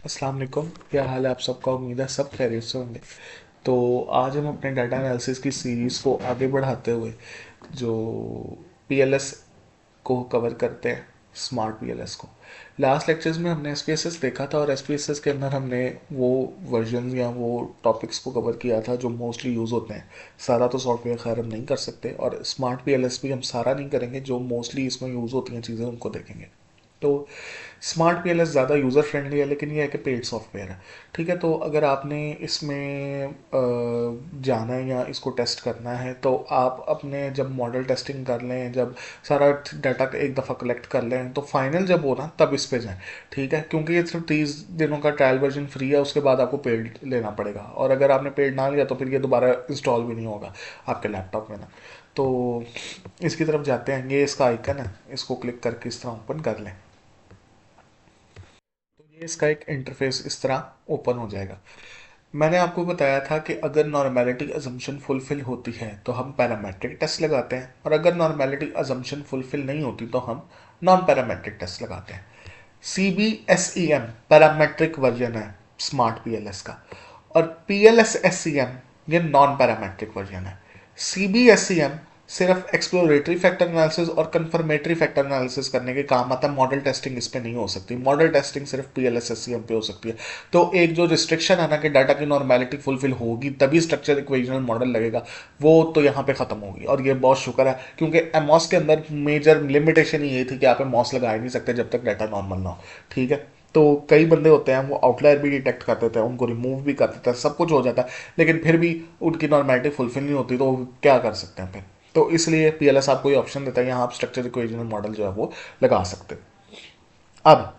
अस्सलाम वालेकुम। क्या हाल है आप सबका? उम्मीद है सब खैरियत से होंगे। तो आज हम अपने डाटा एनालिसिस की सीरीज़ को आगे बढ़ाते हुए जो पीएलएस को कवर करते हैं, स्मार्ट पीएलएस को। लास्ट लेक्चर्स में हमने एसपीएसएस देखा था और एसपीएसएस के अंदर हमने वो वर्जन या वो टॉपिक्स को कवर किया था जो मोस्टली यूज़ होते हैं। सारा तो सॉफ्टवेयर खैर हम नहीं कर सकते, और स्मार्ट पीएलएस भी हम सारा नहीं करेंगे। जो मोस्टली इसमें यूज़ होती हैं चीज़ें उनको देखेंगे। तो स्मार्ट पीएलएस ज़्यादा यूज़र फ्रेंडली है, लेकिन ये है कि पेड सॉफ्टवेयर है। ठीक है, तो अगर आपने इसमें जाना है या इसको टेस्ट करना है तो आप अपने जब मॉडल टेस्टिंग कर लें, जब सारा डाटा एक दफ़ा कलेक्ट कर लें, तो फाइनल जब हो ना तब इस पे जाएं। ठीक है, क्योंकि ये सिर्फ 30 दिनों का ट्रायल वर्जन फ्री है, उसके बाद आपको पेड लेना पड़ेगा, और अगर आपने पेड ना लिया तो फिर ये दोबारा इंस्टॉल भी नहीं होगा आपके लैपटॉप में ना। तो इसकी तरफ जाते हैं, ये इसका आइकन है, इसको क्लिक करके इस तरह ओपन कर लें। तो ये इसका एक इंटरफेस इस तरह ओपन हो जाएगा। मैंने आपको बताया था कि अगर नॉर्मेलिटी अजम्पशन फुलफिल होती है तो हम पैरामेट्रिक टेस्ट लगाते हैं, और अगर नॉर्मेलिटी अजम्पशन फुलफिल नहीं होती तो हम नॉन पैरामेट्रिक टेस्ट लगाते हैं। C B S E M parametric version है स्मार्ट पी एल एस का, और P L S S E M ये नॉन पैरामेट्रिक वर्जन है। C B S E M सिर्फ एक्सप्लोरेटरी फैक्टर एनालिसिस और confirmatory factor analysis करने के काम आता है। मॉडल टेस्टिंग इस पे नहीं हो सकती, मॉडल टेस्टिंग सिर्फ P L S S C M पे हो सकती है। तो एक जो रिस्ट्रिक्शन है ना कि डाटा की नॉर्मेलिटी फुलफिल होगी तभी स्ट्रक्चर इक्वेशनल मॉडल लगेगा, वो तो यहाँ पे खत्म होगी। और ये बहुत शुक्र है, क्योंकि एमॉस के अंदर मेजर लिमिटेशन ही ये थी कि आप एमॉस लगा ही नहीं सकते जब तक डाटा नॉर्मल ना हो। ठीक है, तो कई बंदे होते हैं वो आउटलायर भी डिटेक्ट कर देते हैं, उनको रिमूव भी कर देते हैं, सब कुछ हो जाता है, लेकिन फिर भी उनकी नॉर्मेलिटी फुलफिल नहीं होती, तो वो क्या कर सकते हैं फिर। तो इसलिए पीएलएस आपको ये ऑप्शन देता है, यहाँ आप स्ट्रक्चर इक्वेशनल मॉडल जो है वो लगा सकते हैं। अब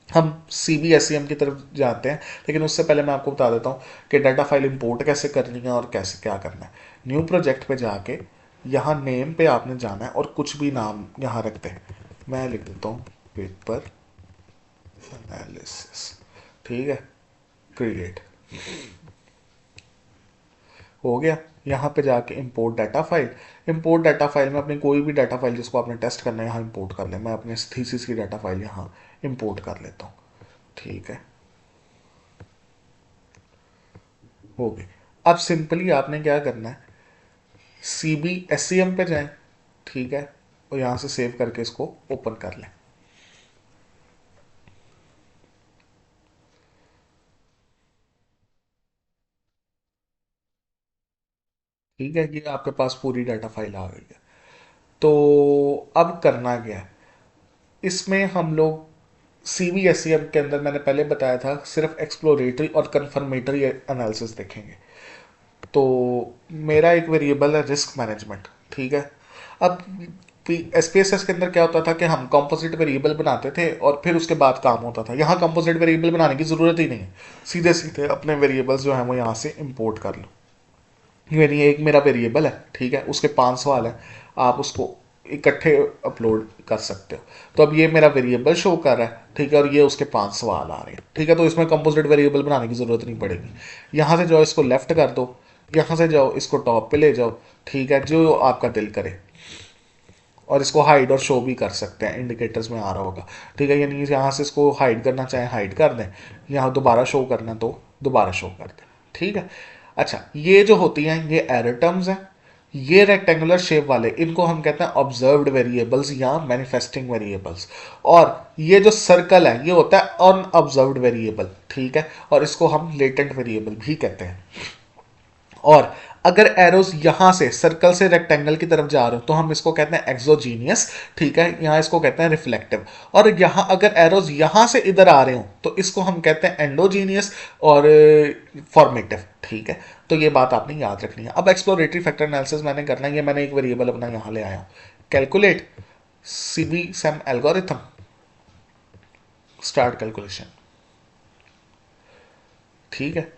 हम C B S C M की तरफ जाते हैं, लेकिन उससे पहले मैं आपको बता देता हूँ कि डाटा फाइल इंपोर्ट कैसे करनी है और कैसे क्या करना है। न्यू प्रोजेक्ट पे जाके यहाँ नेम पे आपने जाना है और कुछ भी नाम यहाँ रखते हैं। मैं लिख देता हूँ पेपर एनालिसिस। ठीक है, क्रिएट हो गया। यहाँ पे जाके import data file, import data file में अपनी कोई भी डाटा फाइल जिसको आपने टेस्ट करना है यहाँ इंपोर्ट कर ले। मैं अपने थीसिस की डाटा फाइल यहाँ इंपोर्ट कर लेता हूँ। ठीक है, हो गई। अब सिंपली आपने क्या करना है, C B S C M पे जाएं। ठीक है, और यहाँ से सेव करके इसको ओपन कर लें। ठीक है, ये आपके पास पूरी डाटा फाइल आ गई है। तो अब करना क्या है, इसमें हम लोग C B S C M के अंदर मैंने पहले बताया था सिर्फ एक्सप्लोरेटरी और कंफर्मेटरी एनालिसिस देखेंगे। तो मेरा एक वेरिएबल है रिस्क मैनेजमेंट। ठीक है, अब एस पी एस एस के अंदर क्या होता था कि हम कंपोजिट वेरिएबल बनाते थे और फिर उसके बाद काम होता था। यहाँ कंपोजिट वेरिएबल बनाने की ज़रूरत ही नहीं है, सीधे सीधे अपने वेरिएबल्स जो हैं वो यहाँ से इंपोर्ट कर लो। यानी एक मेरा वेरिएबल है, ठीक है, उसके 5 सवाल हैं, आप उसको इकट्ठे अपलोड कर सकते हो। तो अब ये मेरा वेरिएबल शो कर रहा है, ठीक है, और ये उसके 5 सवाल आ रहे हैं। ठीक है, तो इसमें कंपोजिट वेरिएबल बनाने की ज़रूरत नहीं पड़ेगी। यहाँ से जाओ, इसको लेफ्ट कर दो, यहाँ से जाओ, इसको टॉप पे ले जाओ। ठीक है, जो आपका दिल करे, और इसको हाइड और शो भी कर सकते हैं, इंडिकेटर्स में आ रहा होगा। ठीक है, यानी यहाँ से इसको हाइड करना चाहें हाइड कर दें, यहाँ दोबारा शो करना तो दोबारा शो कर दें। ठीक है, अच्छा, ये जो होती हैं ये एरर टर्म्स हैं। ये रेक्टेंगुलर शेप वाले इनको हम कहते हैं ऑब्जर्व्ड वेरिएबल्स या मैनिफेस्टिंग वेरिएबल्स। और ये जो सर्कल है ये होता है अनऑब्जर्व्ड वेरिएबल। ठीक है, और इसको हम लेटेंट वेरिएबल भी कहते हैं। और अगर एरोस यहां से सर्कल से रेक्टेंगल की तरफ जा रहे हो तो हम इसको कहते हैं एक्सोजीनियस। ठीक है, यहां इसको कहते हैं रिफ्लेक्टिव। और यहां अगर एरोस यहां से इधर आ रहे हो तो इसको हम कहते हैं एंडोजीनियस और फॉर्मेटिव। ठीक है, तो ये बात आपने याद रखनी है। अब एक्सप्लोरेटरी फैक्टर एनालिसिस मैंने करना है, ये मैंने एक वेरिएबल अपना यहां ले आया हूं। कैलकुलेट सीबी सम एल्गोरिथम, स्टार्ट कैलकुलेशन। ठीक है,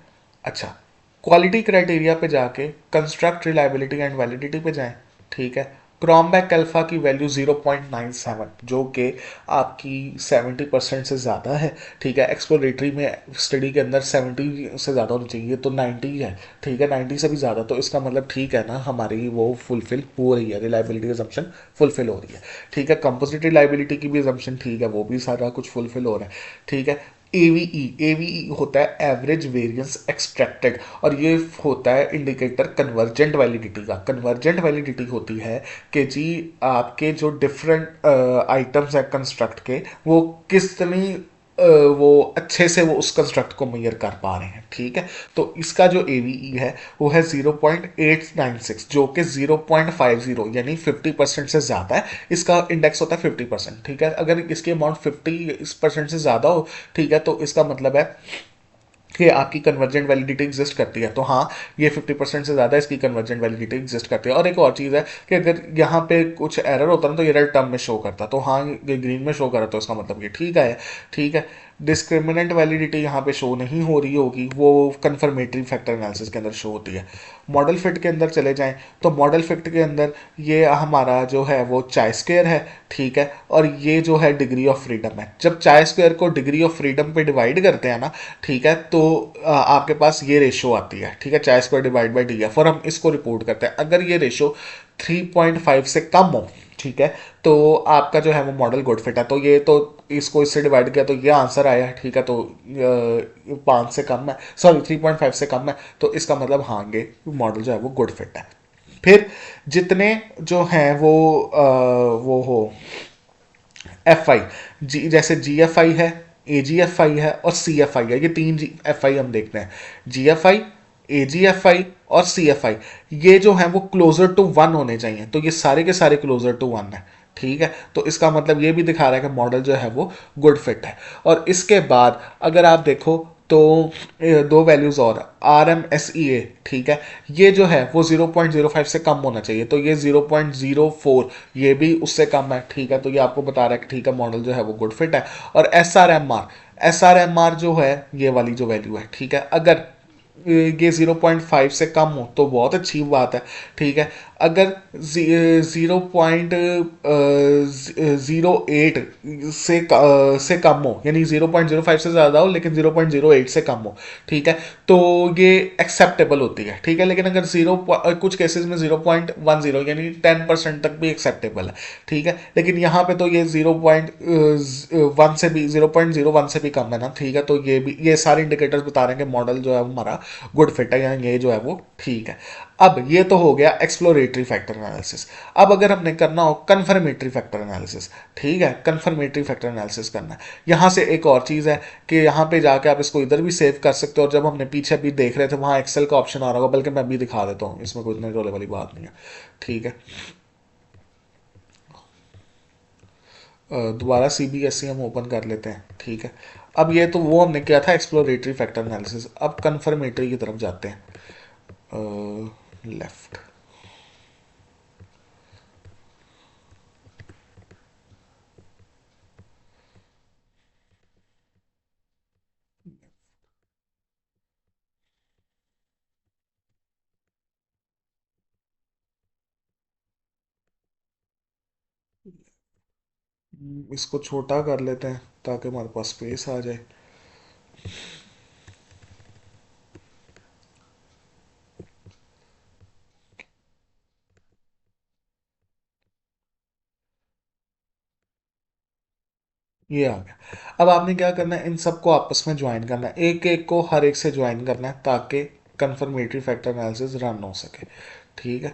अच्छा, क्वालिटी क्राइटेरिया पे जाके कंस्ट्रक्ट रिलायबिलिटी एंड वैलिडिटी पे जाएं। ठीक है, क्रॉमबैक अल्फा की वैल्यू 0.97, जो कि आपकी 70% से ज़्यादा है। ठीक है, एक्सप्लोरेटरी में स्टडी के अंदर 70 से ज़्यादा होनी चाहिए, तो 90 है। ठीक है, 90 से भी ज़्यादा, तो इसका मतलब ठीक है ना, हमारी वो फुलफिल हो रही है, रिलायबिलिटी अजम्पशन फुलफिल हो रही है। ठीक है, कंपोजिट रिलायबिलिटी की भी अजम्पशन ठीक है, वो भी सारा कुछ फुलफिल हो रहा है। ठीक है, एवीई, एवीई होता है एवरेज वेरिएंस एक्सट्रैक्टेड, और ये होता है इंडिकेटर कन्वर्जेंट वैलिडिटी का। कन्वर्जेंट वैलिडिटी होती है कि जी आपके जो डिफरेंट आइटम्स है कंस्ट्रक्ट के, वो कितनी वो अच्छे से वो उस कंस्ट्रक्ट को मेजर कर पा रहे हैं, ठीक है। तो इसका जो एवीई है वो है 0.896, जो कि 0.50 यानी 50% से ज़्यादा है। इसका इंडेक्स होता है 50%, ठीक है। अगर इसकी अमाउंट 50% से ज़्यादा हो, ठीक है, तो इसका मतलब है कि आपकी कन्वर्जेंट वैलिडिटी एग्जिस्ट करती है। तो हाँ, ये 50% से ज़्यादा इसकी कन्वर्जेंट वैलिडिटी एग्जिस्ट करती है। और एक और चीज़ है कि अगर यहाँ पे कुछ एरर होता ना, तो ये रेड टर्म में शो करता, तो हाँ ये ग्रीन में शो करा, तो इसका मतलब ये ठीक है, ठीक है। डिस्क्रिमिनेंट वैलिडिटी यहाँ पे शो नहीं हो रही होगी, वो कंफर्मेटरी फैक्टर एनालिसिस के अंदर शो होती है। मॉडल फिट के अंदर चले जाएं, तो मॉडल फिट के अंदर ये हमारा जो है वो चाय स्क्वायर है, ठीक है, और ये जो है डिग्री ऑफ फ्रीडम है। जब चाय स्क्वायर को डिग्री ऑफ फ्रीडम पे डिवाइड करते हैं ना, ठीक है, तो आपके पास ये रेशो आती है, ठीक है, चाय square divide by D F, और हम इसको रिपोर्ट करते हैं। अगर ये रेशो 3.5 से कम हो, ठीक है, तो आपका जो है वो मॉडल गुड फिट है। तो ये तो इसको इससे डिवाइड किया तो ये आंसर आया, ठीक है। तो 5 से कम है, सॉरी 3.5 से कम है, तो इसका मतलब हाँ ये मॉडल जो है वो गुड फिट है। फिर जितने जो हैं वो हो एफ आई, जी जैसे जी एफ आई है, ए जी एफ आई है और सी एफ आई है, ये तीन जी एफ आई हम देखते हैं। जी F I, A ji F I और सी एफ आई, ये जो है वो क्लोजर टू वन होने चाहिए। तो ये सारे के सारे क्लोजर टू वन है, ठीक है। तो इसका मतलब ये भी दिखा रहा है कि मॉडल जो है वो गुड फिट है। और इसके बाद अगर आप देखो तो दो वैल्यूज और आर एम एस ई ए, ठीक है, ये जो है वो 0.05 से कम होना चाहिए, तो ये 0.04, ये भी उससे कम है, ठीक है। तो ये आपको बता रहा है कि ठीक है मॉडल जो है वो गुड फिट है। और S R M R, S R M R जो है ये वाली जो वैल्यू है, ठीक है, अगर ये 0.5 से कम हो तो बहुत अच्छी बात है, ठीक है। अगर 0.08 से कम हो, यानी 0.05 से ज़्यादा हो लेकिन 0.08 से कम हो, ठीक है, तो ये एक्सेप्टेबल होती है, ठीक है। लेकिन अगर कुछ केसेस में 0.10 यानी 10% तक भी एक्सेप्टेबल है, ठीक है। लेकिन यहाँ पे तो ये 0.1 से भी 0.01 से भी कम है ना, ठीक है। तो ये भी, ये सारे इंडिकेटर्स बता रहे हैं कि मॉडल जो है हमारा गुड फिट है, यानी ये जो है वो ठीक है। अब ये तो हो गया एक्सप्लोरेटरी फैक्टर एनालिसिस। अब अगर हमने करना हो कन्फर्मेटरी फैक्टर एनालिसिस, ठीक है, कन्फर्मेटरी फैक्टर एनालिसिस करना है। यहाँ से एक और चीज़ है कि यहाँ पे जाके आप इसको इधर भी सेव कर सकते हो, और जब हमने पीछे भी देख रहे थे वहाँ एक्सेल का ऑप्शन आ रहा होगा, बल्कि मैं भी दिखा देता हूँ, इसमें कोई इतने रोले वाली बात नहीं है, ठीक है। दोबारा सी बी एस सी हम ओपन कर लेते हैं, ठीक है। अब ये तो वो हमने किया था एक्सप्लोरेटरी फैक्टर एनालिसिस, अब कन्फर्मेटरी की तरफ जाते हैं। लेफ्ट, इसको छोटा कर लेते हैं ताकि हमारे पास स्पेस आ जाए। ये आ गया। अब आपने क्या करना है, इन सबको आपस में ज्वाइन करना है, एक एक को हर एक से ज्वाइन करना है ताकि कंफर्मेटरी फैक्टर एनालिसिस रन हो सके, ठीक है।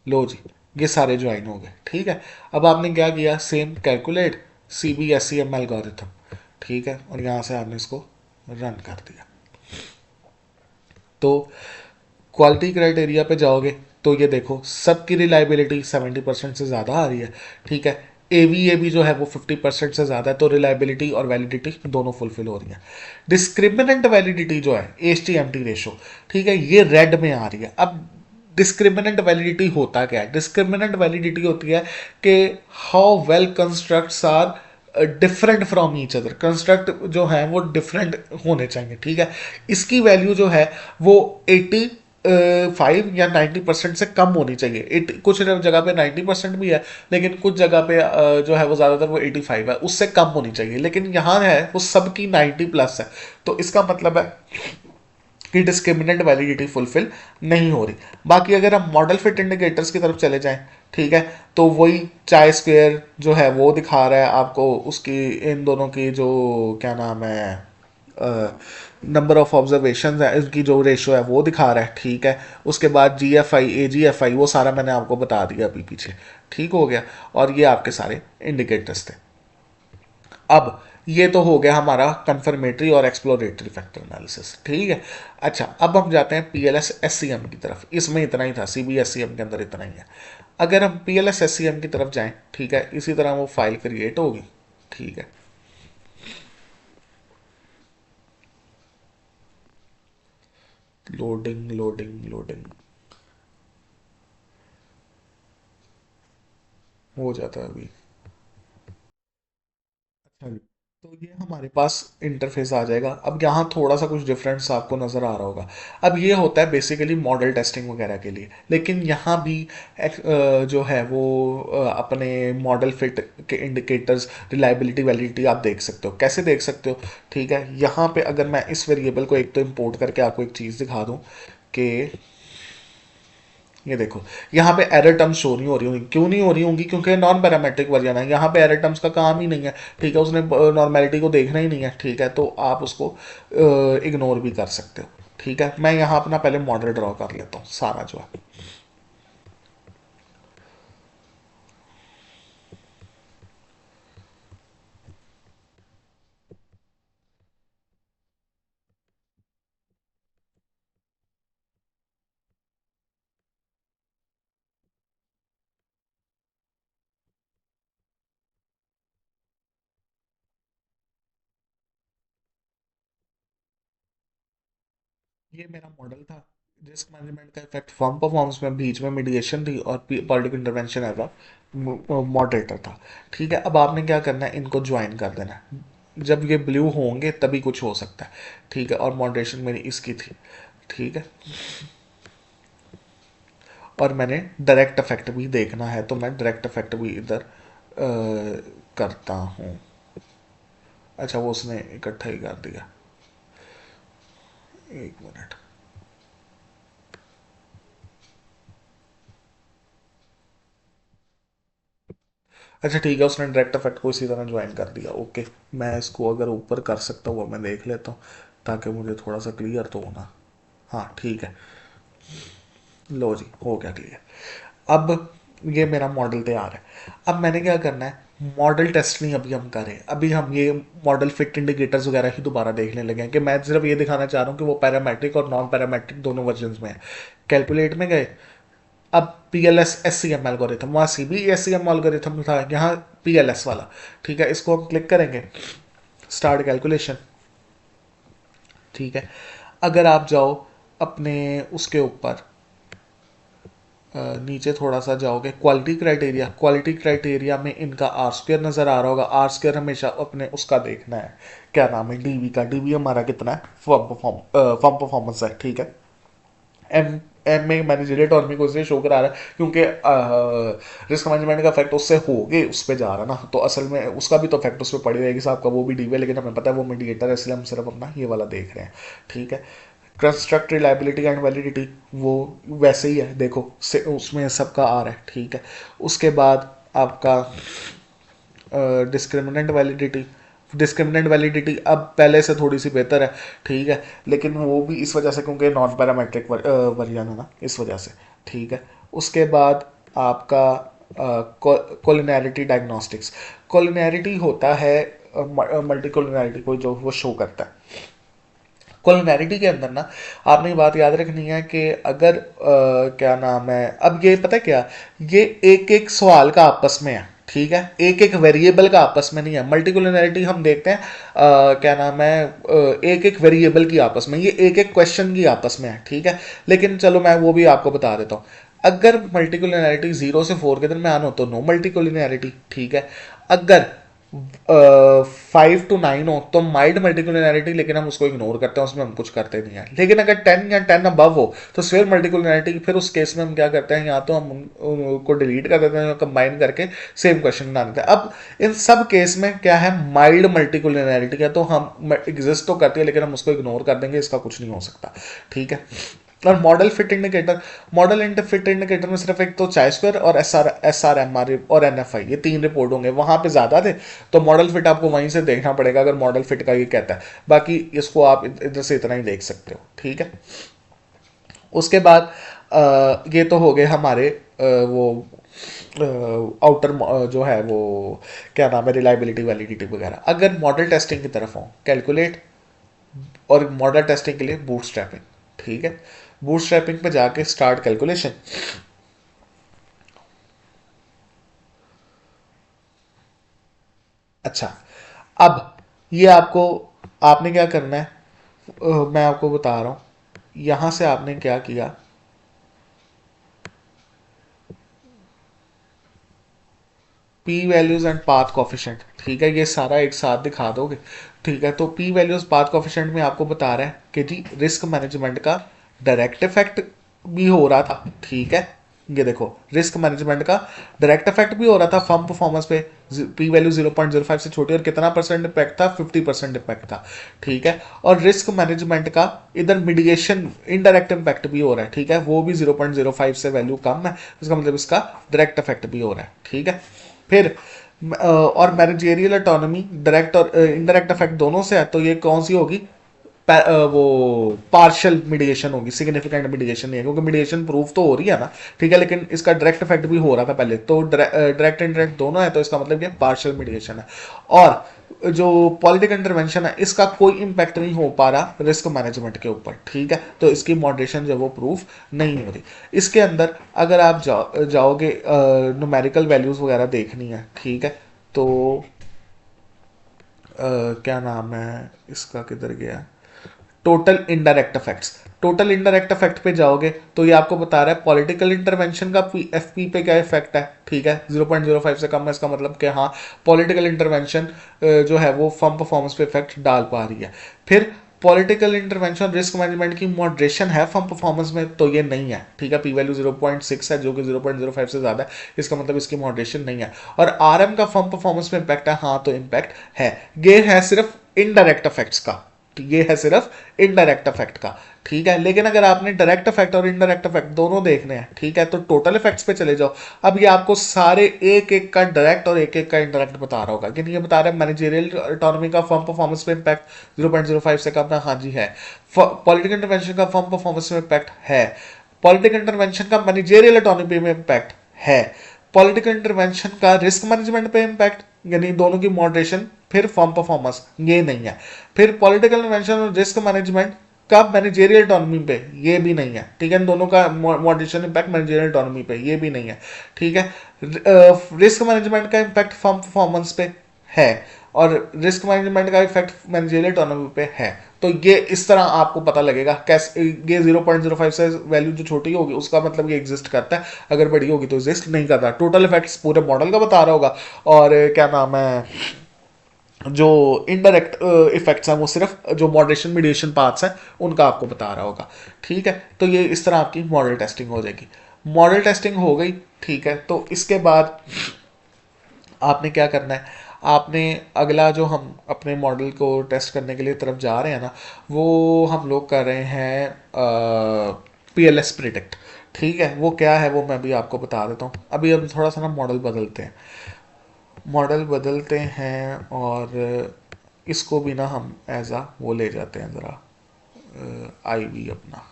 लो जी, ये सारे ज्वाइन हो गए, ठीक है। अब आपने क्या किया, same calculate C B S C M algorithm, ठीक है, और यहाँ से आपने इसको रन कर दिया। तो क्वालिटी क्राइटेरिया पे जाओगे तो ये देखो सबकी रिलायबिलिटी 70% से ज़्यादा आ रही है, ठीक है। ए बी जो है वो 50% से ज़्यादा है, तो रिलायबिलिटी और वैलिडिटी दोनों फुलफिल हो रही है। डिस्क्रिमिनेंट वैलिडिटी जो है H T M T ratio, ठीक है, ये रेड में आ रही है। अब डिस्क्रिमिनेंट वैलिडिटी होता क्या है, डिस्क्रिमिनेंट वैलिडिटी होती है कि how well constructs are different from each other, construct जो है वो डिफरेंट होने चाहिए, ठीक है। इसकी वैल्यू जो है वो 85 या 90% से कम होनी चाहिए। कुछ जगह पे 90% भी है, लेकिन कुछ जगह पे जो है वो ज़्यादातर वो 85 है, उससे कम होनी चाहिए। लेकिन यहाँ है वो सबकी 90+ है, तो इसका मतलब है कि डिस्क्रिमिनेंट वैलिडिटी फुलफिल नहीं हो रही। बाकी अगर हम मॉडल फिट इंडिकेटर्स की तरफ चले जाएं, ठीक है। तो वही चाय स्क्वेयर जो है वो दिखा रहा है आपको, उसकी इन दोनों की जो क्या नाम है, नंबर ऑफ ऑब्जर्वेशन है, इसकी जो रेशियो है वो दिखा रहा है। ठीक है। उसके बाद GFI AGFI वो सारा मैंने आपको बता दिया अभी पीछे। ठीक हो गया। और ये आपके सारे इंडिकेटर्स थे। अब ये तो हो गया हमारा कंफर्मेटरी और एक्सप्लोरेटरी फैक्टर एनालिसिस। ठीक है। अच्छा, अब हम जाते हैं PLS SCM की तरफ। इसमें इतना ही था, CBSCM के अंदर इतना ही है। अगर हम PLS SCM की तरफ जाएं, ठीक है, इसी तरह वो फाइल क्रिएट होगी। ठीक है। लोडिंग लोडिंग लोडिंग हो जाता है अभी। अच्छा जी। तो ये हमारे पास इंटरफेस आ जाएगा। अब यहाँ थोड़ा सा कुछ डिफरेंस आपको नज़र आ रहा होगा। अब ये होता है बेसिकली मॉडल टेस्टिंग वगैरह के लिए, लेकिन यहाँ भी जो है वो अपने मॉडल फिट के इंडिकेटर्स, रिलायबिलिटी, वैलिडिटी आप देख सकते हो। कैसे देख सकते हो? ठीक है, यहाँ पे अगर मैं इस वेरिएबल को एक तो इंपोर्ट करके आपको एक चीज़ दिखा दूँ कि ये देखो, यहाँ पे एरर टर्म्स शो नहीं हो रही होंगी। क्यों नहीं हो रही होंगी? क्योंकि नॉन पैरामेट्रिक वर्जन है, यहाँ पे एरर टर्म्स का काम ही नहीं है। ठीक है, उसने नॉर्मेलिटी को देखना ही नहीं है। ठीक है, तो आप उसको इग्नोर भी कर सकते हो। ठीक है, मैं यहाँ अपना पहले मॉडल ड्रॉ कर लेता हूँ सारा जो है। ये मेरा मॉडल था। रिस्क मैनेजमेंट का इफेक्ट फर्म परफॉर्मेंस में, बीच में मीडिएशन थी और political intervention as a moderator था। ठीक है, अब आपने क्या करना है, इनको ज्वाइन कर देना है। जब ये ब्लू होंगे तभी कुछ हो सकता है। ठीक है, और मॉडरेशन मेरी इसकी थी। ठीक है, और मैंने डायरेक्ट इफेक्ट भी देखना है, तो मैं डायरेक्ट इफेक्ट भी इधर करता हूँ। अच्छा, वो उसने इकट्ठा ही कर दिया। एक मिनट। अच्छा ठीक है, उसने डायरेक्ट इफेक्ट को इसी तरह ज्वाइन कर दिया। ओके, मैं इसको अगर ऊपर कर सकता हूँ मैं देख लेता हूँ, ताकि मुझे थोड़ा सा क्लियर तो होना। हाँ ठीक है। लो जी, हो गया क्लियर। अब ये मेरा मॉडल तैयार है। अब मैंने क्या करना है, मॉडल टेस्ट नहीं अभी हम करें, अभी हम ये मॉडल फिट इंडिकेटर्स वगैरह ही दोबारा देखने लगे हैं कि मैं सिर्फ ये दिखाना चाह रहा हूँ कि वो पैरामेट्रिक और नॉन पैरामेट्रिक दोनों वर्जन में है। कैलकुलेट में गए। अब PLS SCM एल्गोरिथम, वहाँ CBSCM एल्गोरिथम था, यहाँ PLS वाला। ठीक है, इसको हम क्लिक करेंगे, स्टार्ट कैलकुलेशन। ठीक है, अगर आप जाओ अपने उसके ऊपर, नीचे थोड़ा सा जाओगे, क्वालिटी क्राइटेरिया, क्वालिटी क्राइटेरिया में इनका आर स्क्वेयर नज़र आ रहा होगा। आर स्क्वेयर हमेशा अपने उसका देखना है, क्या नाम है, डीवी का। डीवी हमारा कितना है, फॉर्म परफॉर्मेंस है। ठीक है। एम एम में मैनेजरियल टर्म को इसलिए शो करा रहा है क्योंकि रिस्क मैनेजमेंट का इफेक्ट उससे हो गए उस पर जा रहा ना, तो असल में उसका भी तो इफेक्ट उस पर पड़ी रहेगी साहब का, वो भी डीवी है, लेकिन हमें पता है वो मीडिएटर है, इसलिए हम सिर्फ अपना ये वाला देख रहे हैं। ठीक है। कंस्ट्रक्ट रिलायबिलिटी एंड वैलिडिटी वो वैसे ही है, देखो से उसमें सबका आ रहा है। ठीक है। उसके बाद आपका डिस्क्रिमिनेंट वैलिडिटी, डिस्क्रिमिनेंट वैलिडिटी अब पहले से थोड़ी सी बेहतर है। ठीक है, लेकिन वो भी इस वजह से क्योंकि नॉन पैरामेट्रिक वर्जन है ना, इस वजह से। ठीक है। उसके बाद आपका कोलिनैरिटी डायग्नोस्टिक्स। कोलिनैरिटी होता है मल्टी कोलिनैरिटी को जो वो शो करता है। कोलिनैरिटी के अंदर ना आपने ये बात याद रखनी है कि अगर क्या नाम है, अब ये पता है क्या, ये एक एक सवाल का आपस में है। ठीक है, एक एक वेरिएबल का आपस में नहीं है। मल्टीकुलिनैरिटी हम देखते हैं क्या नाम है, एक एक वेरिएबल की आपस में, ये एक एक क्वेश्चन की आपस में है। ठीक है, लेकिन चलो मैं वो भी आपको बता देता हूँ। अगर मल्टीकुलिनैरिटी 0 से 4 के दरमियान हो तो नो मल्टीकुलिनैरिटी। ठीक है। अगर 5 to 9 हो तो माइल्ड मल्टीकुलरिटी, लेकिन हम उसको इग्नोर करते हैं, उसमें हम कुछ करते नहीं है। लेकिन अगर 10 या 10 अबव हो तो स्वेयर मल्टीकुलरिटी, फिर उस केस में हम क्या करते हैं, या तो हम उनको डिलीट कर देते हैं या कंबाइन करके सेम क्वेश्चन बना देते हैं। अब इन सब केस में क्या है, माइल्ड मल्टीकुलरिटी है तो हम एग्जिस्ट तो करती है लेकिन हम उसको इग्नोर कर देंगे, इसका कुछ नहीं हो सकता। ठीक है। और मॉडल फिट इंडिकेटर में सिर्फ एक तो चाय स्क्वायर और एस आर एम आर और एन एफ आई, ये 3 रिपोर्ट होंगे। वहां पे ज्यादा थे तो मॉडल फिट आपको वहीं से देखना पड़ेगा अगर मॉडल फिट का ये कहता है। बाकी इसको आप इधर से इतना ही देख सकते हो, ठीक है। उसके बाद ये तो हो गए हमारे वो आउटर जो है वो क्या नाम है, रिलायबिलिटी वैलिडिटी वगैरह। अगर मॉडल टेस्टिंग की तरफ हो, कैलकुलेट और मॉडल टेस्टिंग के लिए बूटस्ट्रैपिंग, ठीक है। बूटस्ट्रैपिंग पे जाके स्टार्ट कैलकुलेशन। अच्छा, अब ये आपको, आपने क्या करना है, मैं आपको बता रहा हूं। यहां से आपने क्या किया, P values and path coefficient, ठीक है, ये सारा एक साथ दिखा दोगे, ठीक है। तो पी वैल्यूज पाथ कॉफिशेंट में आपको बता रहा है कि जी रिस्क मैनेजमेंट का डायरेक्ट इफेक्ट भी हो रहा था, ठीक है। ये देखो, रिस्क मैनेजमेंट का डायरेक्ट इफेक्ट भी हो रहा था फर्म परफॉर्मेंस पे। पी वैल्यू 0.05 से छोटी, और कितना परसेंट इम्पैक्ट था, 50% इम्पैक्ट था, ठीक है। और रिस्क मैनेजमेंट का इधर मिडिएशन इनडायरेक्ट इम्पैक्ट भी हो रहा है, ठीक है, वो भी 0.05 से वैल्यू कम है, इसका मतलब इसका डायरेक्ट इफेक्ट भी हो रहा है, ठीक है। फिर और मैनेजेरियल ऑटोनॉमी डायरेक्ट और इनडायरेक्ट इफेक्ट दोनों से है, तो ये कौन सी होगी, वो पार्शियल मिडिएशन होगी, सिग्निफिकेंट मिडिएशन नहीं है, क्योंकि मिडिएशन प्रूफ तो हो रही है ना, ठीक है, लेकिन इसका डायरेक्ट इफेक्ट भी हो रहा था पहले, तो डायरेक्ट इंडायरेक्ट दोनों है, तो इसका मतलब ये पार्शियल मिडिएशन है। और जो पॉलिटिकल इंटरवेंशन है, इसका कोई इंपैक्ट नहीं हो पा रहा रिस्क मैनेजमेंट के ऊपर, ठीक है, तो इसकी मॉडरेशन जो वो प्रूफ नहीं हो रही। इसके अंदर अगर आप जाओगे न्यूमेरिकल वैल्यूज वगैरह देखनी है, ठीक है, तो क्या नाम है इसका, किधर गया, total indirect effects. Total indirect effect पे जाओगे तो ये आपको बता रहा है पॉलिटिकल इंटरवेंशन का एफ पी पे क्या इफेक्ट है, ठीक है, 0.05 से कम है, इसका मतलब कि हाँ पॉलिटिकल इंटरवेंशन जो है वो फर्म परफॉर्मेंस पे इफेक्ट डाल पा रही है। फिर पॉलिटिकल इंटरवेंशन रिस्क मैनेजमेंट की मॉडरेशन है फर्म परफॉर्मेंस में, तो ये नहीं है, ठीक है। पी वैल्यू 0.6 है जो कि 0.05 से ज्यादा है, इसका मतलब इसकी मॉडरेशन नहीं है। और आर एम का फर्म परफॉर्मेंस में इम्पैक्ट है, हाँ तो इम्पैक्ट है। ये है सिर्फ इनडायरेक्ट इफेक्ट्स का, ये है सिर्फ इनडायरेक्ट इफेक्ट का, ठीक है। लेकिन अगर आपने डायरेक्ट इफेक्ट और इनडायरेक्ट इफेक्ट दोनों देखने हैं, ठीक है, तो टोटल इफेक्ट्स पे चले जाओ। अब ये आपको सारे एक एक का डायरेक्ट और एक एक का इनडायरेक्ट बता रहा होगा, कि ये बता रहा है मैनेजेरियल ऑटोनॉमी का फर्म परफॉर्मेंस पे इम्पैक्ट 0.05 से कम है, हाँ जी है। पॉलिटिकल इंटरवेंशन का फर्म परफॉर्मेंस में इम्पैक्ट है। पॉलिटिकल इंटरवेंशन का मैनेजेरियल ऑटोनॉमी में इम्पैक्ट है। पॉलिटिकल इंटरवेंशन का रिस्क मैनेजमेंट पे इम्पैक्ट, यानी दोनों की मॉडरेशन, फिर फर्म परफॉर्मेंस, ये नहीं है। फिर पॉलिटिकल इंटरवेंशन और रिस्क मैनेजमेंट का मैनेजेरियल ऑटोनॉमी पे, ये भी नहीं है, ठीक है। इन दोनों का मॉडरेशन इम्पैक्ट मैनेजेरियल ऑटोनॉमी पे, ये भी नहीं है, ठीक है। रिस्क मैनेजमेंट का इम्पैक्ट फर्म परफॉर्मेंस पे है, और रिस्क मैनेजमेंट का इफेक्ट मैनेजेरियल ऑटोनॉमी पे है। तो ये इस तरह आपको पता लगेगा कैसे, ये 0.05 से वैल्यू जो छोटी होगी उसका मतलब ये एग्जिस्ट करता है, अगर बड़ी होगी तो एग्जिस्ट नहीं करता। टोटल इफेक्ट्स पूरे मॉडल का बता रहा होगा, और क्या नाम है, जो इनडायरेक्ट इफेक्ट्स हैं वो सिर्फ जो मॉडरेशन मीडिएशन पार्ट्स हैं उनका आपको बता रहा होगा, ठीक है। तो ये इस तरह आपकी मॉडल टेस्टिंग हो जाएगी। मॉडल टेस्टिंग हो गई, ठीक है। तो इसके बाद आपने क्या करना है, आपने अगला जो हम अपने मॉडल को टेस्ट करने के लिए तरफ जा रहे हैं ना, वो हम लोग कर रहे हैं पी एल एस प्रिडिक्ट, ठीक है। वो क्या है वो मैं भी आपको बता देता हूँ। अभी हम थोड़ा सा ना मॉडल बदलते हैं और इसको भी ना हम एज आ वो ले जाते हैं ज़रा, आई वी अपना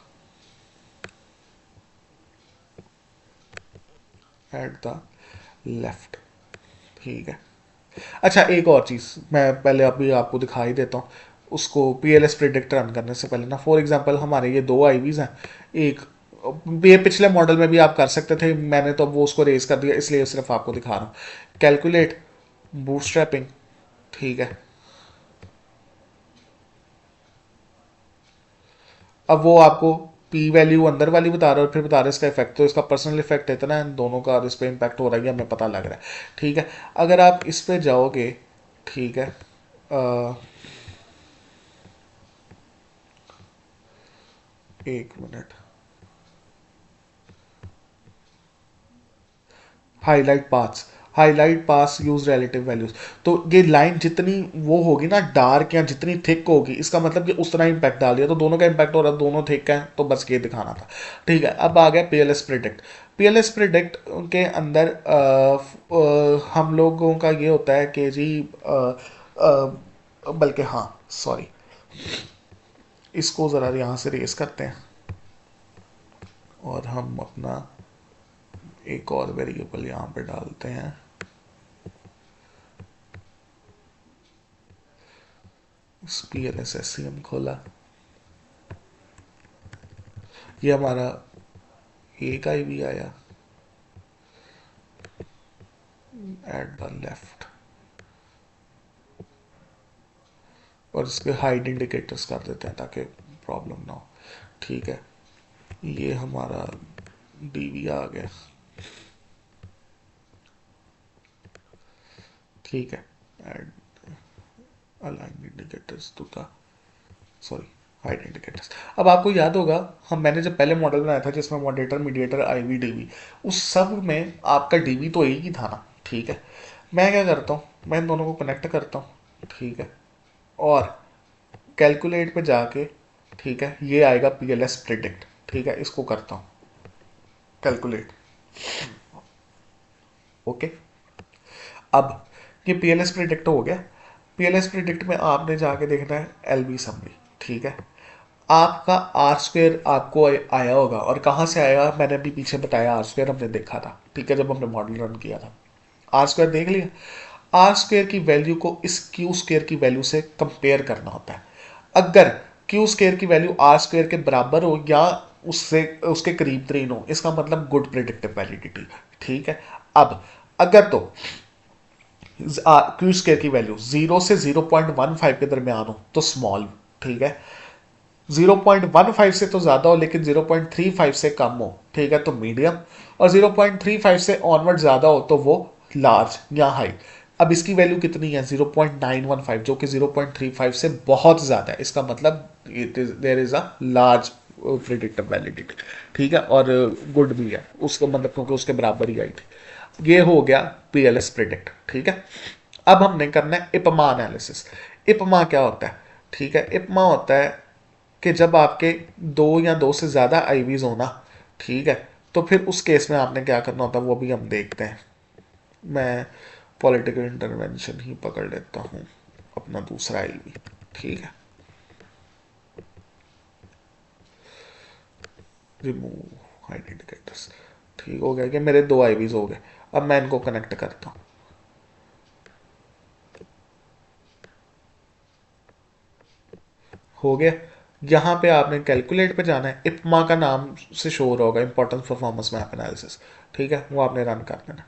एट द लेफ्ट, ठीक है। अच्छा, एक और चीज़ मैं पहले अभी आपको दिखा ही देता हूँ। उसको P L S predict run करने से पहले ना, फॉर एग्जांपल हमारे ये दो आईवीज हैं, एक ये पिछले मॉडल में भी आप कर सकते थे, मैंने तो वो उसको रेज कर दिया, इसलिए सिर्फ आपको दिखा रहा हूँ। कैलकुलेट बूटस्ट्रैपिंग, ठीक है। अब वो आपको पी वैल्यू अंदर वाली बता रहा है और फिर बता रहा है इसका इफेक्ट, तो इसका पर्सनल इफेक्ट इतना है, दोनों का इस पर इम्पैक्ट हो रहा है, हमें पता लग रहा है, ठीक है। अगर आप इस पे जाओगे, ठीक है, एक मिनट, हाईलाइट पाथ्स, हाईलाइट पास यूज रिलेटिव वैल्यूज। तो ये लाइन जितनी वो होगी ना डार्क या जितनी थिक होगी, इसका मतलब कि उतना इम्पैक्ट डाल दिया, तो दोनों का इम्पैक्ट हो रहा है, दोनों थिक है, तो बस ये दिखाना था। ठीक है, अब आ गया पीएलएस प्रिडिक्ट। पीएलएस प्रिडिक्ट के अंदर हम लोगों का ये होता है कि जी बल्कि हाँ सॉरी, इसको ज़रा यहाँ से रेस करते हैं और हम अपना एक और वेरिएबल यहाँ पे डालते हैं। पीएलएस एससीएम खोला, ये हमारा एक आई भी आया, एट द लेफ्ट, और इसके हाइड इंडिकेटर्स कर देते हैं ताकि प्रॉब्लम ना हो। ठीक है, ये हमारा डीवी आ गया। ठीक है, add align indicators to the sorry hide indicators. अब आपको याद होगा मैंने जब पहले मॉडल बनाया था जिसमें मॉडरेटर मीडिएटर आईवी डीवी, उस सब में आपका डीवी तो एक ही था ना। ठीक है, मैं क्या करता हूँ, मैं इन दोनों को कनेक्ट करता हूँ। ठीक है, और कैलकुलेट पे जाके, ठीक है, ये आएगा पीएलएस प्रिडिक्ट। ठीक है, इसको करता हूँ कैलकुलेट। ओके, अब ये पीएलएस प्रिडिक्ट हो गया। पीएलएस प्रिडिक्ट में आपने जाके देखना है एलबी समरी। ठीक है, आपका आर स्क्वेयर आपको आया होगा, और कहाँ से आएगा मैंने अभी पीछे बताया, आर स्क्वेयर हमने देखा था। ठीक है, जब हमने मॉडल रन किया था आर स्क्वेयर देख लिया। आर स्क्वेयर की वैल्यू को इस क्यू स्क्वेयर की वैल्यू से कंपेयर करना होता है। अगर क्यू स्क्वेयर की वैल्यू आर स्क्वेयर के बराबर हो या उससे उसके करीब तरीन हो, इसका मतलब गुड प्रिडिक्टिव वैलिडिटी। ठीक है, अब अगर तो क्यू स्क्वेयर की वैल्यू 0 से 0.15 के दरमियान हो तो स्मॉल। ठीक है, 0.15 से तो ज्यादा हो लेकिन 0.35 से कम हो, ठीक है, तो मीडियम, और 0.35 से ऑनवर्ड ज्यादा हो तो वो लार्ज या हाई। अब इसकी वैल्यू कितनी है, 0.915, जो कि 0.35 से बहुत ज्यादा है। इसका मतलब there is a large predictive validity. ठीक है, और गुड भी है उसका मतलब, क्योंकि उसके बराबर ही आई थी। ये हो गया पीएलएस प्रिडिक्ट। ठीक है, अब हमने करना है इपमा एनालिसिस। इपमा क्या होता है? ठीक है, इपमा होता है कि जब आपके दो या दो से ज़्यादा आईवीज होना, ठीक है, तो फिर उस केस में आपने क्या करना होता है वो भी हम देखते हैं। मैं पॉलिटिकल इंटरवेंशन ही पकड़ लेता हूँ, अपना दूसरा आईवी। ठीक है, रिमूव हाइड इंडिकेटर्स। ठीक हो गया कि मेरे दो आईवीज हो गए। अब मैं इनको कनेक्ट करता हूँ। हो गया, यहाँ पे आपने कैलकुलेट पे जाना है, इपमा का नाम से शो हो रहा होगा, इंपॉर्टेंस परफॉर्मेंस मैप एनालिसिस। ठीक है, वो आपने रन कर देना।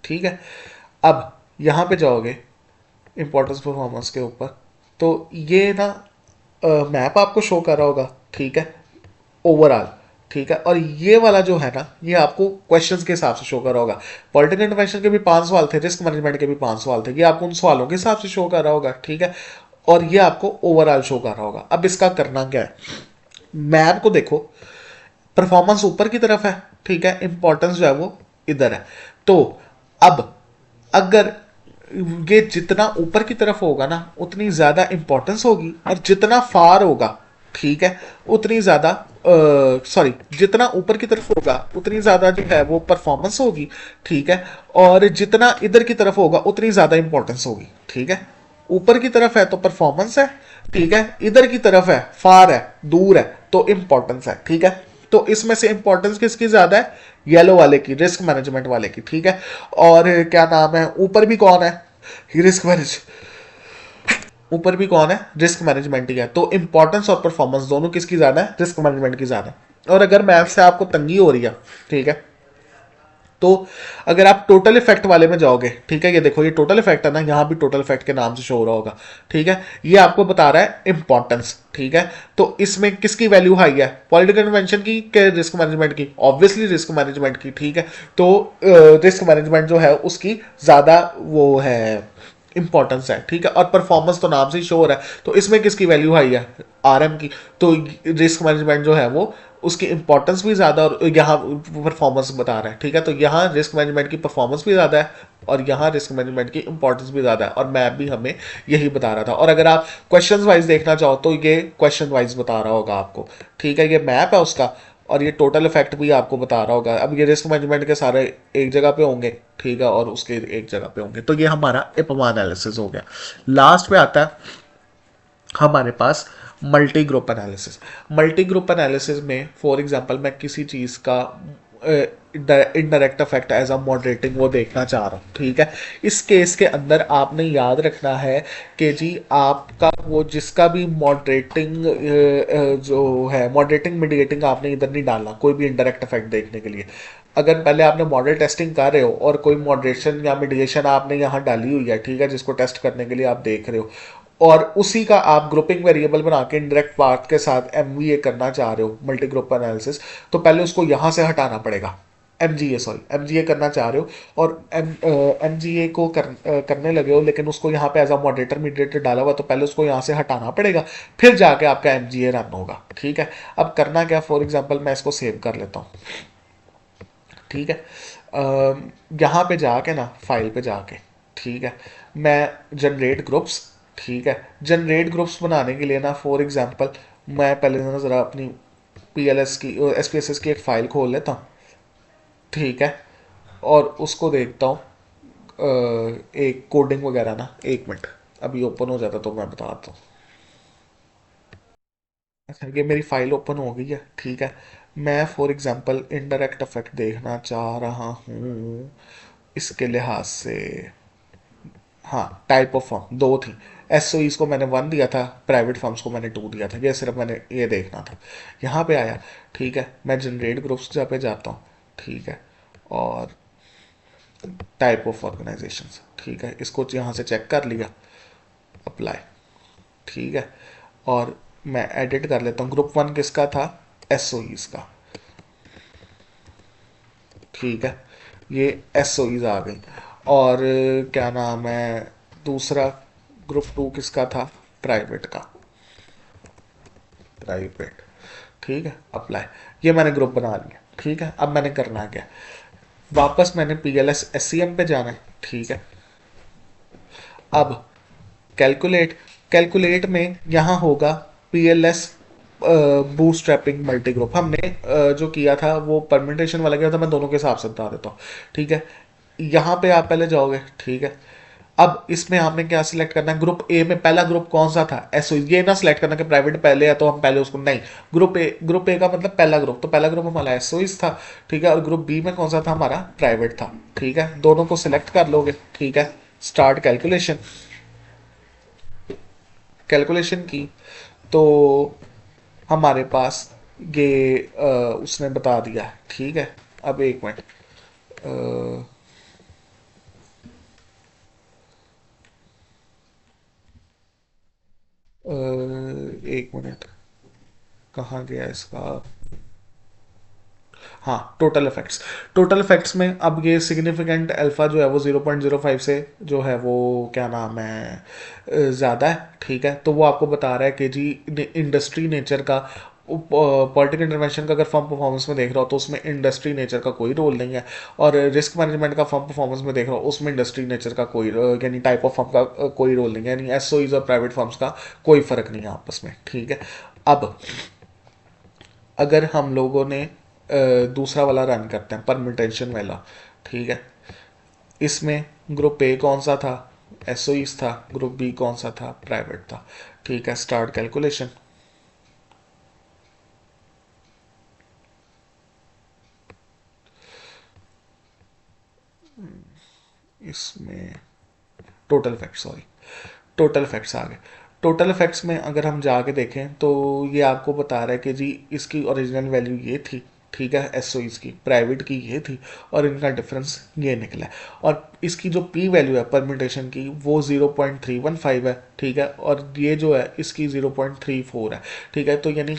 ठीक है, अब यहाँ पे जाओगे इंपॉर्टेंस परफॉर्मेंस के ऊपर, तो ये ना मैप आपको शो कर रहा होगा। ठीक है, ओवरऑल। ठीक है, और ये वाला जो है ना, ये आपको क्वेश्चंस के हिसाब से शो कर रहा होगा। पॉलिटिकल इंटरवेंशन के भी 5 सवाल थे, रिस्क मैनेजमेंट के भी 5 सवाल थे, ये आपको उन सवालों के हिसाब से शो कर रहा होगा। ठीक है, और ये आपको ओवरऑल शो कर रहा होगा। अब इसका करना क्या है, मैप को देखो, परफॉर्मेंस ऊपर की तरफ है, ठीक है, इंपॉर्टेंस जो है वो इधर है। तो अब अगर ये जितना ऊपर की तरफ होगा ना उतनी ज्यादा इंपॉर्टेंस होगी, और जितना फार होगा, ठीक है, उतनी ज्यादा सॉरी, जितना ऊपर की तरफ होगा उतनी ज्यादा जो है वो परफॉर्मेंस होगी। ठीक है, और जितना इधर की तरफ होगा उतनी ज्यादा इंपॉर्टेंस होगी। ठीक है, ऊपर की तरफ है तो परफॉर्मेंस है, ठीक है, इधर की तरफ है फार है दूर है तो इंपॉर्टेंस है। ठीक है, तो इसमें से इंपॉर्टेंस किसकी ज्यादा है, येलो वाले की, रिस्क मैनेजमेंट वाले की। ठीक है, और क्या नाम है, ऊपर भी कौन है, रिस्क मैनेज, ऊपर भी कौन है, रिस्क मैनेजमेंट ही है। तो इंपॉर्टेंस और परफॉर्मेंस दोनों किसकी ज्यादा है, रिस्क मैनेजमेंट की ज्यादा है। और अगर मैथ से आपको तंगी हो रही है, ठीक है, तो अगर आप टोटल इफेक्ट वाले में जाओगे, ठीक है, ये देखो ये टोटल इफेक्ट है ना, यहां भी टोटल इफेक्ट के नाम से शो हो रहा होगा। ठीक है, ये आपको बता रहा है इंपॉर्टेंस। ठीक है, तो इसमें किसकी वैल्यू हाई है, पॉलिटिकल इन्वेंशन की के रिस्क मैनेजमेंट की, ऑब्वियसली रिस्क मैनेजमेंट की। ठीक है, तो रिस्क मैनेजमेंट जो है उसकी ज्यादा वो है इंपॉर्टेंस है। ठीक है, और परफॉर्मेंस तो नाम से ही शो हो रहा है, तो इसमें किसकी वैल्यू हाई है, आरएम की। तो रिस्क मैनेजमेंट जो है वो उसकी इंपॉर्टेंस भी ज़्यादा और यहाँ परफॉर्मेंस बता रहा है, ठीक है। तो यहाँ रिस्क मैनेजमेंट की परफॉर्मेंस भी ज़्यादा है और यहाँ रिस्क मैनेजमेंट की इंपॉर्टेंस भी ज़्यादा है, और मैप भी हमें यही बता रहा था। और अगर आप क्वेश्चन वाइज देखना चाहो तो ये क्वेश्चन वाइज बता रहा होगा आपको, ठीक है। ये मैप है उसका, और ये टोटल इफेक्ट भी आपको बता रहा होगा। अब ये रिस्क मैनेजमेंट के सारे एक जगह पे होंगे, ठीक है, और उसके एक जगह पे होंगे। तो ये हमारा इपमा एनालिसिस हो गया। लास्ट पे आता है हमारे पास multi group analysis. Multi group analysis में फॉर एग्जांपल मैं किसी चीज़ का indirect effect as a moderating वो देखना चाह रहा हूँ, ठीक है। इस केस के अंदर आपने याद रखना है कि जी आपका वो जिसका भी मॉडरेटिंग जो है मॉडरेटिंग मिडिएटिंग आपने इधर नहीं डालना कोई भी इनडायरेक्ट इफेक्ट देखने के लिए। अगर पहले आपने मॉडल टेस्टिंग कर रहे हो और कोई मॉडरेशन या मिडिएशन आपने यहाँ डाली हुई है, ठीक है, जिसको टेस्ट करने के लिए आप देख रहे हो, और उसी का आप ग्रुपिंग वेरिएबल बना के इनडायरेक्ट पार्ट के साथ एमवीए करना चाह रहे हो, मल्टी ग्रुप एनालिसिस, तो पहले उसको यहाँ से हटाना पड़ेगा। एमजीए, सॉरी, एमजीए करना चाह रहे हो और एमजीए को करने लगे हो, लेकिन उसको यहाँ पे एज अ मॉडरेटर मीडिएटर डाला हुआ, तो पहले उसको यहाँ से हटाना पड़ेगा, फिर जाके आपका एमजीए रन होगा, ठीक है। अब करना क्या, फॉर एग्जाम्पल मैं इसको सेव कर लेता हूँ, ठीक है। यहाँ पे जाके ना फाइल पे जाके, ठीक है, मैं जनरेट ग्रुप्स, ठीक है, जनरेट ग्रुप्स बनाने के लिए ना फॉर एग्जांपल मैं पहले ना ज़रा अपनी पीएलएस की एसपीएसएस की एक फ़ाइल खोल लेता हूँ, ठीक है, और उसको देखता हूँ एक कोडिंग वगैरह ना, एक मिनट, अभी ओपन हो जाता तो मैं बताता हूँ। अच्छा, ये मेरी फाइल ओपन हो गई है, ठीक है। मैं फॉर एग्जांपल इनडायरेक्ट इफेक्ट देखना चाह रहा हूँ इसके लिहाज से। हाँ, टाइप ऑफ फर्म दो थी। एस को मैंने वन दिया था, प्राइवेट फर्म्स को मैंने टू दिया था, ये सिर्फ मैंने ये देखना था। यहाँ पे आया, ठीक है, मैं जनरेट ग्रुप्स जहाँ पे जाता हूँ, ठीक है, और टाइप ऑफ ऑर्गेनाइजेशंस, ठीक है, इसको यहाँ से चेक कर लिया, अप्लाई, ठीक है, और मैं एडिट कर लेता हूँ। ग्रुप वन किसका था, एस का, ठीक है, ये एस आ गई। और क्या नाम है दूसरा, ग्रुप टू किसका था, प्राइवेट का, प्राइवेट, ठीक है, अप्लाई। ये मैंने ग्रुप बना लिया, ठीक है। अब मैंने करना क्या, वापस मैंने पीएलएस एससीएम पे जाना है, ठीक है। अब कैलकुलेट, कैलकुलेट में यहाँ होगा पीएलएस बूटस्ट्रैपिंग मल्टी ग्रुप। हमने जो किया था वो परम्यूटेशन वाला किया था, मैं दोनों के हिसाब से बता देता हूँ, ठीक है। यहाँ पे आप पहले जाओगे, ठीक है। अब इसमें आपने क्या सिलेक्ट करना है, ग्रुप ए में पहला ग्रुप कौन सा था, एसओ। ये ना सिलेक्ट करना कि प्राइवेट पहले है तो हम पहले उसको, नहीं, ग्रुप ए का मतलब पहला ग्रुप, तो पहला ग्रुप हमारा एसओ था, ठीक है। और ग्रुप बी में कौन सा था, हमारा प्राइवेट था, ठीक है। दोनों को सिलेक्ट कर लोगे, ठीक है। स्टार्ट कैलकुलेशन, कैलकुलेशन की तो हमारे पास ये उसने बता दिया है, ठीक है। अब एक मिनट, एक मिनट, कहाँ गया इसका, हाँ, टोटल इफेक्ट्स। टोटल इफेक्ट्स में अब ये सिग्निफिकेंट अल्फा जो है वो 0.05 से जो है वो क्या नाम है ज़्यादा है, ठीक है। तो वो आपको बता रहा है कि जी इंडस्ट्री नेचर का, पॉलिटिकल इंटरवेंशन का अगर फर्म परफॉर्मेंस में देख रहा हो तो उसमें इंडस्ट्री नेचर का कोई रोल नहीं है, और रिस्क मैनेजमेंट का फर्म परफॉर्मेंस में देख रहा हो उसमें इंडस्ट्री नेचर का कोई यानी टाइप ऑफ फर्म का कोई रोल नहीं है, यानी एसओईज और प्राइवेट फर्म्स का कोई फर्क नहीं है आपस में, ठीक है। अब अगर हम लोगों ने दूसरा वाला रन करते हैं परम्यूटेशन वाला, ठीक है, इसमें ग्रुप ए कौन सा था, एसओईस था, ग्रुप बी कौन सा था, प्राइवेट था, ठीक है। स्टार्ट कैलकुलेशन, इसमें total fact, sorry, total effects आ गए। टोटल इफेक्ट्स में अगर हम जाके देखें तो ये आपको बता रहा है कि जी इसकी ओरिजिनल वैल्यू ये थी, ठीक है, एसओईस की, प्राइवेट की ये थी, और इनका डिफरेंस ये निकला है। और इसकी जो पी वैल्यू है परम्यूटेशन की वो 0.315 है, ठीक है, और ये जो है इसकी 0.34 है, ठीक है। तो यानी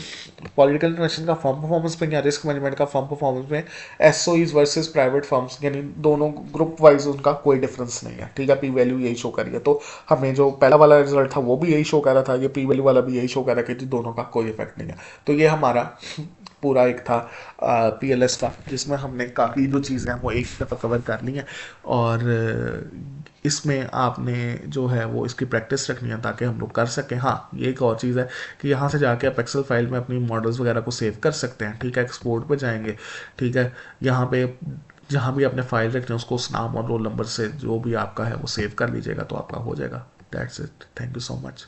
पॉलिटिकल इंटरवेंशन का फर्म परफॉर्मेंस में या रिस्क मैनेजमेंट का फर्म परफॉर्मेंस में एसओईज वर्सेस प्राइवेट फर्म्स यानी दोनों ग्रुप वाइज उनका कोई डिफरेंस नहीं है, ठीक है। पी वैल्यू यही शो कर रही है, तो हमें जो पहला वाला रिजल्ट था वो भी यही शो कर रहा था, ये पी वैल्यू वाला भी यही शो कर रहा है कि दोनों का कोई इफेक्ट नहीं है। तो ये हमारा पूरा एक था PLS का, जिसमें हमने काफ़ी जो चीज़ें हैं वो एक दफ़ा कवर कर ली हैं। और इसमें आपने जो है वो इसकी प्रैक्टिस रखनी है ताकि हम लोग कर सकें। हाँ, ये एक और चीज़ है कि यहाँ से जाके आप एक्सेल फाइल में अपनी मॉडल्स वगैरह को सेव कर सकते हैं, ठीक है, एक्सपोर्ट पे जाएंगे, ठीक है, यहाँ पे जहाँ भी आपने फाइल रखनी है उसको उस नाम और रोल नंबर से जो भी आपका है वो सेव कर लीजिएगा, तो आपका हो जाएगा। That's it, thank you so much.